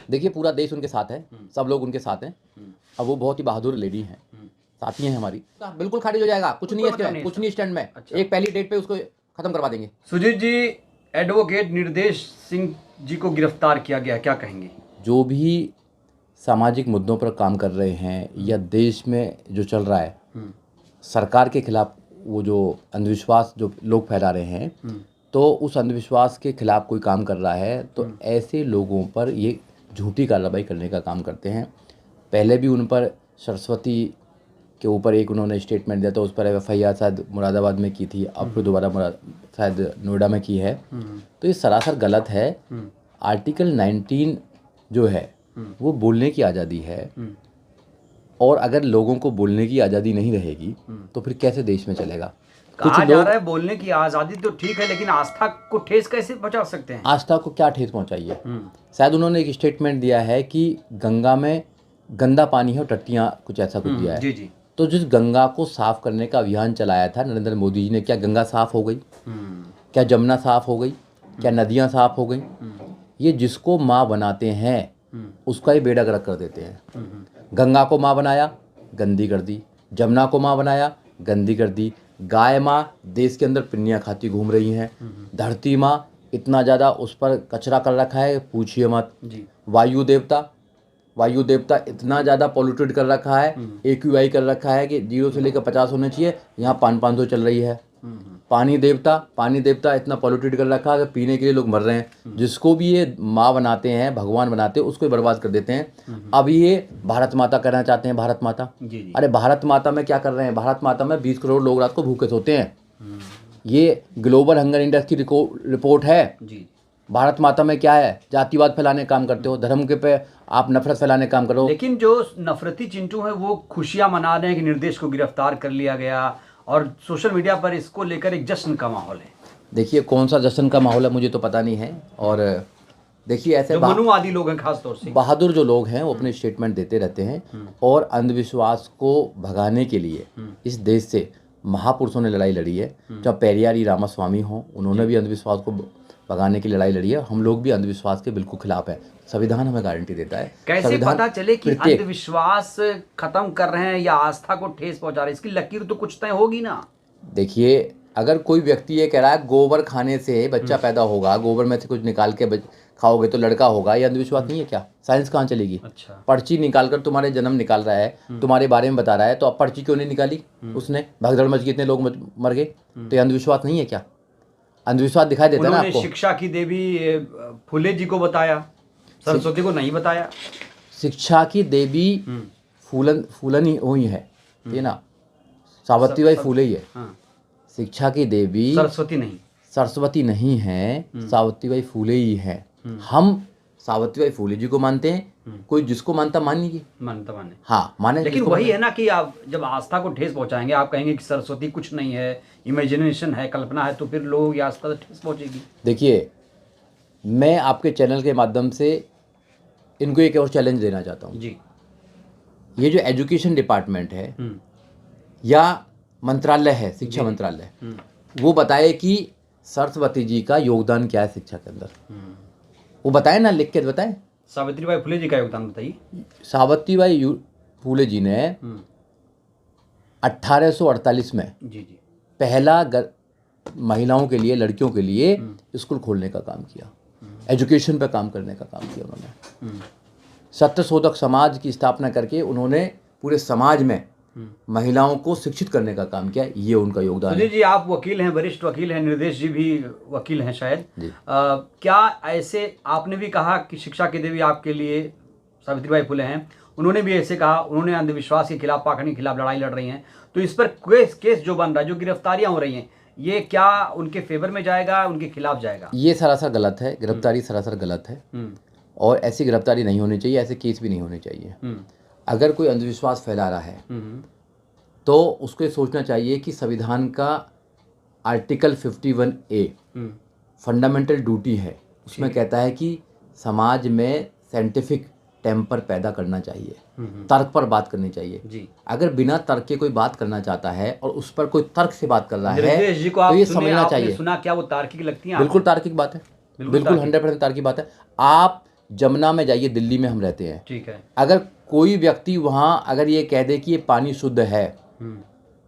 देखिए पूरा देश उनके साथ है, सब लोग उनके साथ हैं। अब वो बहुत ही बहादुर लेडी हैं, साथी हैं हमारी। बिल्कुल खारिज हो जाएगा, कुछ नहीं है इसमें, कुछ नहीं स्टैंड में। अच्छा। एक पहली डेट पे उसको खत्म करवा देंगे। सुजीत जी, एडवोकेट निर्देश सिंह जी को गिरफ्तार किया गया, क्या कहेंगे? जो भी सामाजिक मुद्दों पर काम कर रहे हैं या देश में जो चल रहा है, सरकार के खिलाफ वो जो अंधविश्वास जो लोग फैला रहे हैं, तो उस अंधविश्वास के खिलाफ कोई काम कर रहा है तो ऐसे लोगों पर ये झूठी कार्रवाई करने का काम करते हैं। पहले भी उन पर सरस्वती के ऊपर एक उन्होंने स्टेटमेंट दिया था, उस पर FIR शायद मुरादाबाद में की थी, अब फिर दोबारा शायद नोएडा में की है। तो ये सरासर गलत है। आर्टिकल 19 जो है वो बोलने की आज़ादी है, और अगर लोगों को बोलने की आज़ादी नहीं रहेगी तो फिर कैसे देश में चलेगा? कहा जा रहा है बोलने की आज़ादी तो ठीक है, लेकिन आस्था को ठेस कैसे पहुंचा सकते हैं? आस्था को क्या ठेस पहुंचाई है? शायद उन्होंने एक स्टेटमेंट दिया है कि गंगा में गंदा पानी है और टट्टियाँ, कुछ ऐसा कुछ दिया है। जी जी। तो जिस गंगा को साफ करने का अभियान चलाया था नरेंद्र मोदी जी ने, क्या गंगा साफ हो गई? क्या जमुना साफ हो गई? क्या नदियाँ साफ हो गई? ये जिसको माँ बनाते हैं उसका ही बेड़ा गर्क कर देते हैं। गंगा को माँ बनाया, गंदी कर दी। जमुना को माँ बनाया, गंदी कर दी। गाय माँ देश के अंदर पिन्नियाँ खाती घूम रही हैं। धरती माँ इतना ज़्यादा उस पर कचरा कर रखा है, पूछिए मत। वायु देवता इतना ज़्यादा पॉल्यूटेड कर रखा है, AQI कर रखा है कि 0 से लेकर 50 होने चाहिए, यहाँ 500 चल रही है। पानी देवता इतना पॉल्यूटेड कर रखा है कि पीने के लिए लोग मर रहे हैं। जिसको भी ये माँ बनाते हैं, भगवान बनाते हैं, उसको ही बर्बाद कर देते हैं। अब ये भारत माता करना चाहते हैं, भारत माता। अरे भारत माता में क्या कर रहे हैं? भारत माता में 20 करोड़ लोग रात को भूखे सोते हैं। ये ग्लोबल हंगर इंडेक्स की रिपोर्ट है। भारत माता में क्या है? जातिवाद फैलाने का काम करते हो, धर्म के पे आप नफरत फैलाने का काम करो। लेकिन जो नफरती चिंटू है वो खुशियां मना रहे हैं कि निर्देश को गिरफ्तार कर लिया गया, और सोशल मीडिया पर इसको लेकर एक जश्न का माहौल है। देखिए कौन सा जश्न का माहौल है मुझे तो पता नहीं है। और देखिए ऐसे मनुवादी लोग हैं, खास तौर से बहादुर जो लोग हैं वो अपने स्टेटमेंट देते रहते हैं, और अंधविश्वास को भगाने के लिए इस देश से महापुरुषों ने लड़ाई लड़ी है। जब पेरियारी रामास्वामी हों, उन्होंने भी अंधविश्वास को भगाने की लड़ाई लड़ी है। हम लोग भी अंधविश्वास के बिल्कुल खिलाफ है। संविधान हमें गारंटी देता है। कैसे पता चले कि अंधविश्वास खत्म कर रहे हैं या आस्था को ठेस पहुंचा रहे हैं? इसकी लकीर तो कुछ तय होगी ना। देखिए अगर कोई व्यक्ति ये कह रहा है गोबर खाने से बच्चा पैदा होगा, गोबर में से कुछ निकाल के खाओगे तो लड़का होगा, ये अंधविश्वास नहीं है क्या? साइंस कहाँ चलेगी? अच्छा। पर्ची निकाल कर तुम्हारे जन्म निकाल रहा है, तुम्हारे बारे में बता रहा है, तो अब पर्ची क्यों नहीं निकाली उसने? भगदड़ मच गई, इतने लोग मर गए, तो ये अंधविश्वास नहीं है क्या? अंधविश्वास दिखाई देता है ना आपको। शिक्षा की देवी फूले जी को बताया, सरस्वती को नहीं बताया। शिक्षा की देवी फूलन ही हुई है, ये ना, सावित्रीबाई फूले ही है। शिक्षा की देवी सरस्वती नहीं है, सावित्रीबाई फूले ही है। हम सावित्रीबाई फूले जी को मानते हैं, कोई जिसको मानता माने। हाँ माने, लेकिन वही है ना कि आप जब आस्था को ठेस पहुंचाएंगे, आप कहेंगे कि सरस्वती कुछ नहीं है, इमेजिनेशन है, कल्पना है, तो फिर लोगों की आस्था ठेस पहुंचेगी। देखिए मैं आपके चैनल के माध्यम से इनको एक और चैलेंज देना चाहता हूँ जी। ये जो एजुकेशन डिपार्टमेंट है या मंत्रालय है, शिक्षा मंत्रालय, वो बताए कि सरस्वती जी का योगदान क्या है शिक्षा के अंदर। वो बताए ना, लिख के बताए। सावित्रीबाई फुले जी का योगदान बताइए। सावित्रीबाई फुले जी ने 1848 में पहला महिलाओं के लिए, लड़कियों के लिए स्कूल खोलने का काम किया, एजुकेशन पे काम करने का काम किया उन्होंने। सत्यशोधक समाज की स्थापना करके उन्होंने पूरे समाज में महिलाओं को शिक्षित करने का काम किया। ये उनका योगदान है। जी आप वकील हैं, वरिष्ठ वकील हैं, निर्देश जी भी वकील हैं शायद। क्या ऐसे आपने भी कहा कि शिक्षा की देवी आपके लिए सावित्रीबाई फुले हैं, उन्होंने भी ऐसे कहा, उन्होंने अंधविश्वास के खिलाफ, पाखंड के खिलाफ लड़ाई लड़ रही हैं, तो इस पर केस जो बन रहा है, जो गिरफ्तारियां हो रही हैं, ये क्या उनके फेवर में जाएगा, उनके खिलाफ जाएगा? ये सरासर गलत है, गिरफ्तारी सरासर गलत है, और ऐसी गिरफ्तारी नहीं होनी चाहिए, ऐसे केस भी नहीं होने चाहिए। अगर कोई अंधविश्वास फैला रहा है तो उसको ये सोचना चाहिए कि संविधान का आर्टिकल 51A फंडामेंटल ड्यूटी है, उसमें कहता है कि समाज में साइंटिफिक टेम्पर पैदा करना चाहिए, तर्क पर बात करनी चाहिए। अगर बिना तर्क के कोई बात करना चाहता है और उस पर कोई तर्क से बात कर रहा है तो ये समझना चाहिए। सुना क्या वो तार्किक लगती है? बिल्कुल तार्किक बात है, बिल्कुल 100% तार्किक बात है। आप जमुना में जाइए, दिल्ली में हम रहते हैं, ठीक है। अगर कोई व्यक्ति वहाँ अगर ये कह दे कि ये पानी शुद्ध है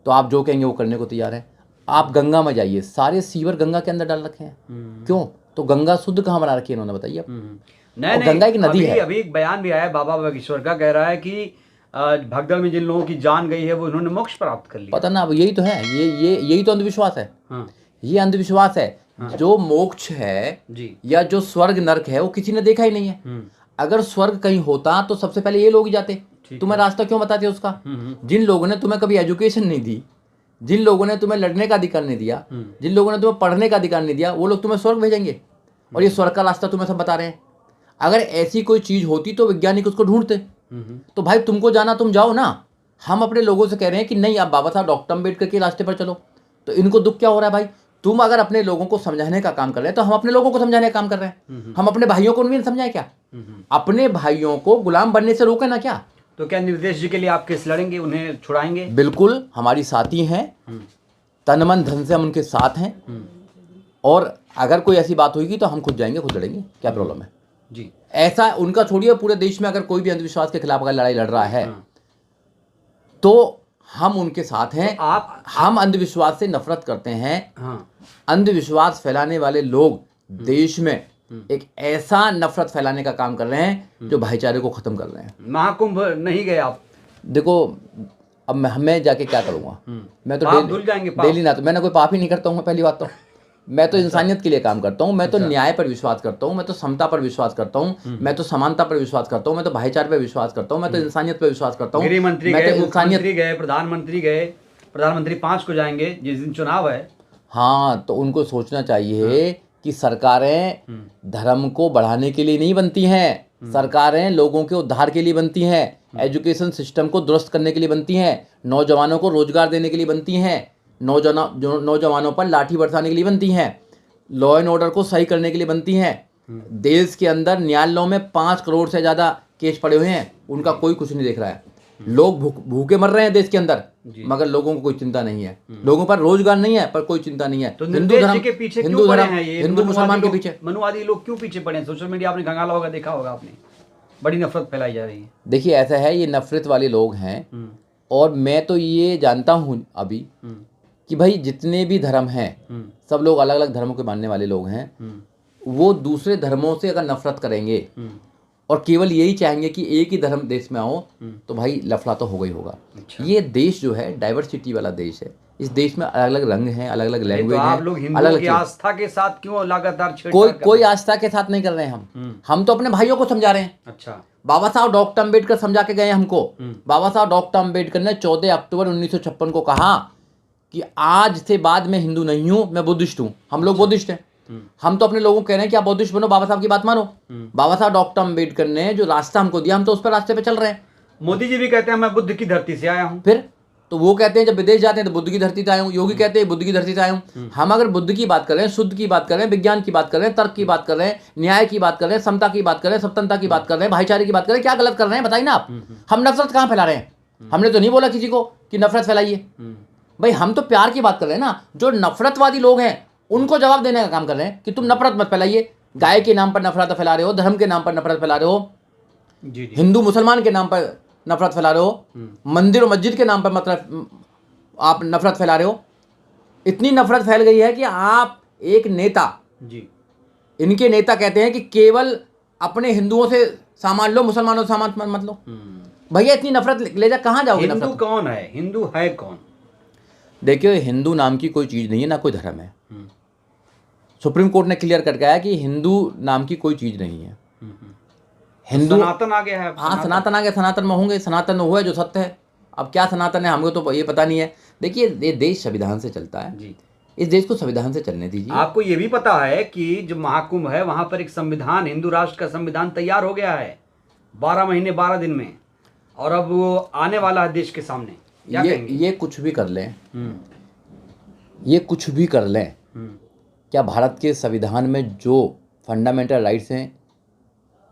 तो आप जो कहेंगे वो करने को तैयार है। आप गंगा में जाइए, सारे सीवर गंगा के अंदर डाल रखे हैं। क्यों? तो गंगा शुद्ध कहाँ बना रखी है इन्होंने, बताइए आप। नहीं, गंगा एक नदी है। अभी एक बयान भी आया है बाबा बागेश्वर का, कह रहा है कि भगदड़ में जिन लोगों की जान गई है वो इन्होंने मोक्ष प्राप्त कर लिया। पता ना, अब यही तो है, यही तो अंधविश्वास है। हाँ। ये अंधविश्वास है। जो मोक्ष है जी। या जो स्वर्ग नरक है वो किसी ने देखा ही नहीं है। अगर स्वर्ग कहीं होता तो सबसे पहले ये लोग ही जाते। तुम्हें रास्ता क्यों बताते उसका? जिन लोगों ने तुम्हें कभी एजुकेशन नहीं दी, जिन लोगों ने तुम्हें लड़ने का अधिकार नहीं दिया, जिन लोगों ने तुम्हें पढ़ने का अधिकार नहीं दिया, वो लोग तुम्हें स्वर्ग भेजेंगे और ये स्वर्ग का रास्ता तुम्हें सब बता रहे हैं। अगर ऐसी कोई चीज होती तो वैज्ञानिक उसको ढूंढते। तो भाई तुमको जाना तुम जाओ ना। हम अपने लोगों से कह रहे हैं कि नहीं, आप बाबा साहब डॉक्टर अम्बेडकर के रास्ते पर चलो। तो इनको दुख क्या हो रहा है भाई? तुम अगर अपने लोगों को समझाने का काम कर रहे हैं तो हम अपने लोगों को समझाने का काम कर रहे हैं। हम अपने भाइयों को नहीं समझाएं क्या? अपने भाइयों को गुलाम बनने से रोके ना क्या? तो क्या निर्देश जी के लिए आप केस लड़ेंगे, उन्हें छुड़ाएंगे? बिल्कुल, हमारी साथी हैं, तन मन धन से हम उनके साथ हैं। और अगर कोई ऐसी बात होगी तो हम खुद जाएंगे, खुद लड़ेंगे। क्या प्रॉब्लम है जी? ऐसा उनका छोड़िए, पूरे देश में अगर कोई भी अंधविश्वास के खिलाफ अगर लड़ाई लड़ रहा है तो हम उनके साथ हैं। तो हम अंधविश्वास से नफरत करते हैं। हाँ। अंधविश्वास फैलाने वाले लोग देश में एक ऐसा नफरत फैलाने का काम कर रहे हैं जो भाईचारे को खत्म कर रहे हैं। महाकुंभ नहीं गए आप? देखो, अब मैं जाके क्या करूंगा? मैं तो धुल जाएंगे डेली ना, तो मैंने कोई पाप ही नहीं करता हूँ। मैं पहली बात तो मैं तो इंसानियत के लिए काम करता हूँ। मैं तो न्याय पर विश्वास करता हूँ। मैं तो समता पर विश्वास करता हूँ। मैं तो समानता पर विश्वास करता हूँ। मैं तो भाईचारे पर विश्वास करता हूँ। मैं तो इंसानियत पर विश्वास करता हूँ। गृह मंत्री गए, मुख्यमंत्री गए, प्रधानमंत्री गए, प्रधानमंत्री 5 को जाएंगे जिस दिन चुनाव है। हाँ, तो उनको सोचना चाहिए कि सरकारें धर्म को बढ़ाने के लिए नहीं बनती हैं। सरकारें लोगों के उद्धार के लिए बनती हैं, एजुकेशन सिस्टम को दुरुस्त करने के लिए बनती हैं, नौजवानों को रोजगार देने के लिए बनती हैं, नौजवानों पर लाठी बरसाने के लिए बनती हैं, लॉ एंड ऑर्डर को सही करने के लिए बनती हैं। देश के अंदर न्यायालयों में 5 करोड़ से ज़्यादा केस पड़े हुए हैं, उनका कोई कुछ नहीं देख रहा है। लोग भूखे मर रहे हैं देश के अंदर, मगर लोगों को कोई चिंता नहीं है। लोगों पर रोजगार नहीं है पर कोई चिंता नहीं है। तो हिंदू धर्म के पीछे क्यों पड़े हैं ये? हिंदू मुसलमान के पीछे, मनुवादी लोग क्यों पीछे पड़े हैं? सोशल मीडिया आपने खंगाला होगा, देखा होगा आपने, बड़ी नफरत फैलाई जा रही है। देखिए, ऐसा है, ये नफरत वाले लोग हैं। और मैं तो ये जानता हूँ अभी कि भाई जितने भी धर्म हैं सब लोग अलग अलग धर्मों के मानने वाले लोग हैं। वो दूसरे धर्मों से अगर नफरत करेंगे और केवल यही चाहेंगे कि एक ही धर्म देश में आओ तो भाई लफड़ा तो होगा ही होगा। अच्छा। ये देश जो है डाइवर्सिटी वाला देश है। इस देश में अलग अलग रंग हैं, अलग अलग लैंग्वेज हैं। आप लोग हिंदुओं की आस्था के साथ क्यों लगातार छेड़छाड़? कोई आस्था के साथ नहीं कर रहे हैं हम तो अपने भाइयों को समझा रहे हैं। अच्छा। बाबा साहब डॉक्टर अम्बेडकर समझा के गए हमको। बाबा साहब डॉक्टर अम्बेडकर ने 14 अक्टूबर 1956 को कहा कि आज से बाद मैं हिंदू नहीं हूं, मैं बुद्धिस्ट हूं। हम लोग बुद्धिस्ट हैं। हम तो अपने लोगों को कह रहे हैं कि आप बुद्धिस्ट बनो, बाबा साहब की बात मानो। बाबा साहब डॉक्टर अम्बेडकर ने जो रास्ता हमको दिया हम तो उस पर रास्ते पे चल रहे हैं। मोदी जी भी कहते हैं मैं बुद्ध की धरती से आया हूं। फिर तो वो कहते हैं जब विदेश जाते हैं तो बुद्ध की धरती से आया हूँ। योगी कहते हैं बुद्ध की धरती से आया हूँ। हम अगर बुद्ध की बात कर रहे हैं, शुद्ध की बात कर रहे हैं, विज्ञान की बात कर रहे हैं, तर्क की बात कर रहे हैं, न्याय की बात कर रहे हैं, समता की बात कर रहे हैं, स्वतंत्रता की बात कर रहे हैं, भाईचारे की बात कर रहे हैं, क्या गलत कर रहे हैं बताइए ना आप। हम नफरत कहाँ फैला रहे हैं? हमने तो नहीं बोला किसी को कि नफरत फैलाइए। भाई हम तो प्यार की बात कर रहे हैं ना। जो नफरतवादी लोग हैं उनको जवाब देने का काम कर रहे हैं कि तुम नफरत मत फैलाइए। गाय के नाम पर नफरत फैला रहे हो, धर्म के नाम पर नफरत फैला रहे हो, हिंदू मुसलमान के नाम पर नफरत फैला रहे हो, मंदिर और मस्जिद के नाम पर मतलब आप नफरत फैला रहे हो। इतनी नफरत फैल गई है कि आप एक नेता जी, इनके नेता कहते हैं कि केवल अपने हिंदुओं से सामान लो, मुसलमानों से सामान मत लो। भैया इतनी नफरत ले जा कहाँ जाओगे? हिंदू कौन है? हिंदू है कौन? देखिए, हिंदू नाम की कोई चीज नहीं है, ना कोई धर्म है। सुप्रीम कोर्ट ने क्लियर कर गया है कि हिंदू नाम की कोई चीज नहीं है। हिंदू सनातन आ गया है। हाँ, सनातन आ गया। सनातन में होंगे, सनातन में हुआ जो सत्य है। अब क्या सनातन है हमको तो ये पता नहीं है। देखिए, ये देश संविधान से चलता है जी। इस देश को संविधान से चलने दीजिए। आपको ये भी पता है कि जो महाकुंभ है वहां पर एक संविधान, हिंदू राष्ट्र का संविधान तैयार हो गया है 12 महीने 12 दिन में, और अब वो आने वाला है देश के सामने। ये कुछ भी कर लें, ये कुछ भी कर लें, क्या भारत के संविधान में जो फंडामेंटल राइट्स हैं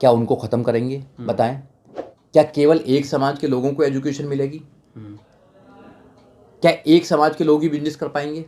क्या उनको ख़त्म करेंगे? बताएं। क्या केवल एक समाज के लोगों को एजुकेशन मिलेगी? क्या एक समाज के लोग ही बिजनेस कर पाएंगे?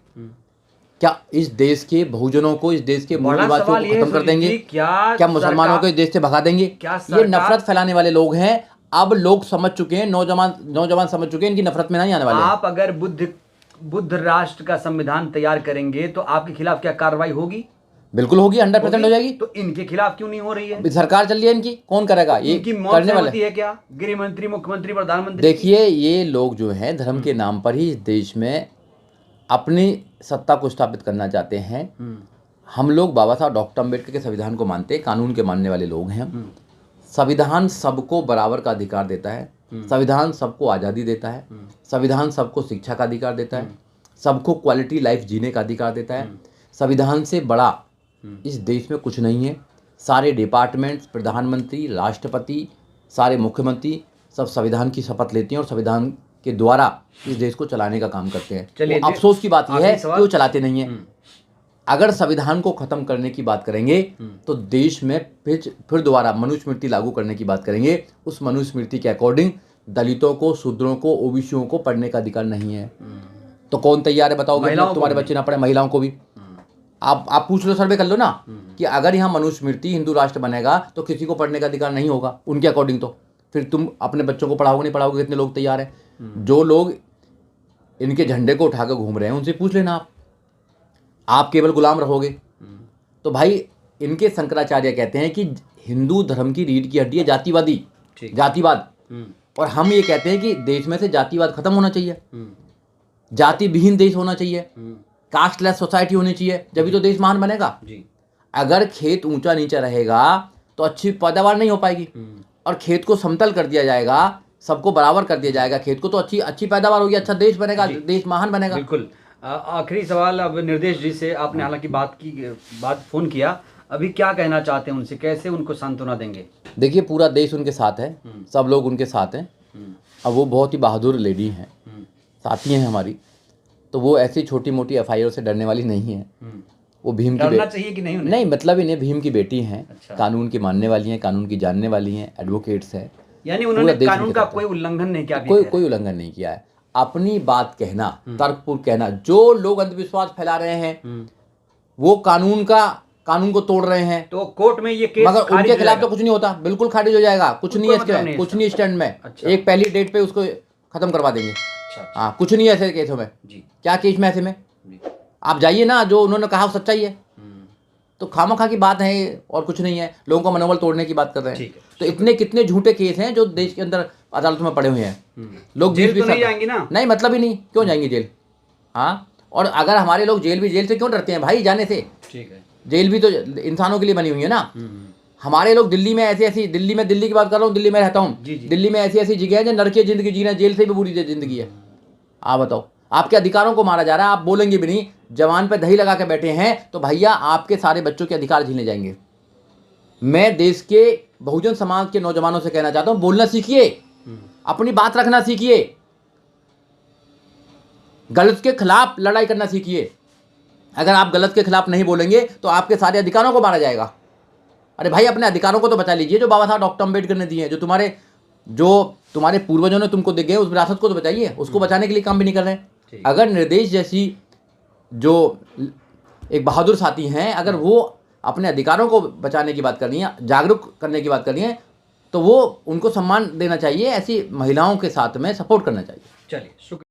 क्या इस देश के बहुजनों को, इस देश के मूल बड़ा निवासियों सवाल को ये है खत्म कर सुजीत देंगे? जी, क्या मुसलमानों को इस देश से भगा देंगे? क्या ये सरकार- नफरत फैलाने वाले लोग हैं। अब लोग समझ चुके हैं, नौजवान समझ चुके हैं, इनकी नफरत में नहीं आने वाले हैं। आप अगर बुद्ध राष्ट्र का संविधान तैयार करेंगे तो आपके खिलाफ क्या कार्रवाई होगी? बिल्कुल होगी, 100% हो जाएगी। तो इनके खिलाफ क्यों नहीं हो रही है? अभी सरकार चल रही है इनकी, कौन करेगा? ये इनकी मौत करने वाले। सहमति है क्या गृह मंत्री, मुख्यमंत्री, प्रधानमंत्री? देखिए, ये लोग जो हैं धर्म के नाम पर ही इस देश में अपनी सत्ता को स्थापित करना चाहते हैं। हम लोग बाबा साहब डॉक्टर अम्बेडकर के संविधान को मानते हैं, कानून के मानने वाले लोग हैं। संविधान सबको बराबर का अधिकार देता है, संविधान सबको आज़ादी देता है, संविधान सबको शिक्षा का अधिकार देता है, सबको क्वालिटी लाइफ जीने का अधिकार देता है। संविधान से बड़ा इस देश में कुछ नहीं है। सारे डिपार्टमेंट्स, प्रधानमंत्री, राष्ट्रपति, सारे मुख्यमंत्री सब संविधान की शपथ लेते हैं और संविधान के द्वारा इस देश को चलाने का काम करते हैं। चलिए, वो अफसोस की बात यह है कि सवाल- वो चलाते नहीं हैं। अगर संविधान को खत्म करने की बात करेंगे तो देश में फिर दोबारा मनुस्मृति लागू करने की बात करेंगे। उस मनुस्मृति के अकॉर्डिंग दलितों को, शूद्रों को, ओबीसीओं को पढ़ने का अधिकार नहीं है। तो कौन तैयार है बताओगे? महिलाओं तुम्हारे को बच्चे ना पढ़े, महिलाओं को भी। आप पूछ लो, सर्वे कर लो ना कि अगर यहाँ मनुस्मृति हिंदू राष्ट्र बनेगा तो किसी को पढ़ने का अधिकार नहीं होगा उनके अकॉर्डिंग। तो फिर तुम अपने बच्चों को पढ़ाओगे नहीं पढ़ाओगे? कितने लोग तैयार हैं? जो लोग इनके झंडे को उठाकर घूम रहे हैं उनसे पूछ लेना। आप केवल गुलाम रहोगे। तो भाई, इनके शंकराचार्य कहते हैं कि हिंदू धर्म की रीढ़ की हड्डी है जातिवादी, जातिवाद। और हम ये कहते हैं कि देश में से जातिवाद खत्म होना चाहिए, जाति विहीन देश होना चाहिए, कास्टलेस सोसाइटी होनी चाहिए, जब तो देश महान बनेगा। अगर खेत ऊंचा नीचा रहेगा तो अच्छी पैदावार नहीं हो पाएगी, और खेत को समतल कर दिया जाएगा, सबको बराबर कर दिया जाएगा खेत को, तो अच्छी पैदावार होगी, अच्छा देश बनेगा, देश महान बनेगा। बिल्कुल। आखिरी सवाल अब निर्देश जी से। आपने हालांकि बात फोन किया, अभी क्या कहना चाहते हैं उनसे, कैसे उनको सांत्वना देंगे? देखिए, पूरा देश उनके साथ है, सब लोग उनके साथ हैं। अब वो बहुत ही बहादुर लेडी हैं, साथी हैं हमारी, तो वो ऐसी छोटी मोटी एफआईआर से डरने वाली नहीं है। वो भीम की डरना चाहिए कि नहीं उन्हें? नहीं, मतलब इन्हें भीम की बेटी हैं। अच्छा। कानून की मानने वाली हैं, कानून की जानने वाली हैं, एडवोकेट्स हैं। यानी उन्होंने कानून का कोई उल्लंघन नहीं किया? कोई उल्लंघन नहीं किया है। अपनी बात कहना, तर्कपूर्ण कहना। जो लोग अंधविश्वास फैला रहे हैं वो कानून को तोड़ रहे हैं। तो कोर्ट में ये केस मगर उनके खिलाफ तो कुछ नहीं होता, बिल्कुल खारिज हो जाएगा। कुछ नहीं है इसके, कुछ नहीं स्टैंड में। एक पहली डेट पे उसको खत्म करवा देंगे। हाँ, कुछ नहीं है ऐसे केसों में। क्या केस में ऐसे में? आप जाइए ना, जो उन्होंने कहा वो सच्चाई है। तो खामखा की बात है और कुछ नहीं है। लोगों का मनोबल तोड़ने की बात कर रहे हैं। तो इतने कितने झूठे केस हैं जो देश के अंदर अदालतों में पड़े हुए हैं। लोग जेल तो नहीं जाएंगे ना? नहीं, मतलब ही नहीं, क्यों जाएंगे जेल? हाँ, और अगर हमारे लोग जेल से क्यों डरते हैं भाई जाने से? ठीक है, जेल भी तो इंसानों के लिए बनी हुई है ना। हमारे लोग दिल्ली में ऐसी दिल्ली की बात कर रहा हूँ, दिल्ली में रहता हूँ। दिल्ली में ऐसी जगह है जो नरकीय जिंदगी जी रहे हैं, जेल से भी बुरी जिंदगी है। आप बताओ, आपके अधिकारों को मारा जा रहा है, आप बोलेंगे भी नहीं। जवान पे दही लगा के बैठे हैं तो भैया आपके सारे बच्चों के अधिकार छीने जाएंगे। मैं देश के बहुजन समाज के नौजवानों से कहना चाहता हूं, बोलना सीखिए, अपनी बात रखना सीखिए, गलत के खिलाफ लड़ाई करना सीखिए। अगर आप गलत के खिलाफ नहीं बोलेंगे तो आपके सारे अधिकारों को मारा जाएगा। अरे भाई, अपने अधिकारों को तो बचा लीजिए जो बाबा साहब डॉक्टर अम्बेडकर ने दिए हैं, जो तुम्हारे पूर्वजों ने तुमको दे गए, उस विरासत को तो बचाइए। उसको बचाने के लिए काम भी नहीं कर रहे हैं। अगर निर्देश जैसी जो एक बहादुर साथी हैं, अगर वो अपने अधिकारों को बचाने की बात करनी है, जागरूक करने की बात करनी है, तो वो उनको सम्मान देना चाहिए। ऐसी महिलाओं के साथ में सपोर्ट करना चाहिए। चलिए, शुक्रिया।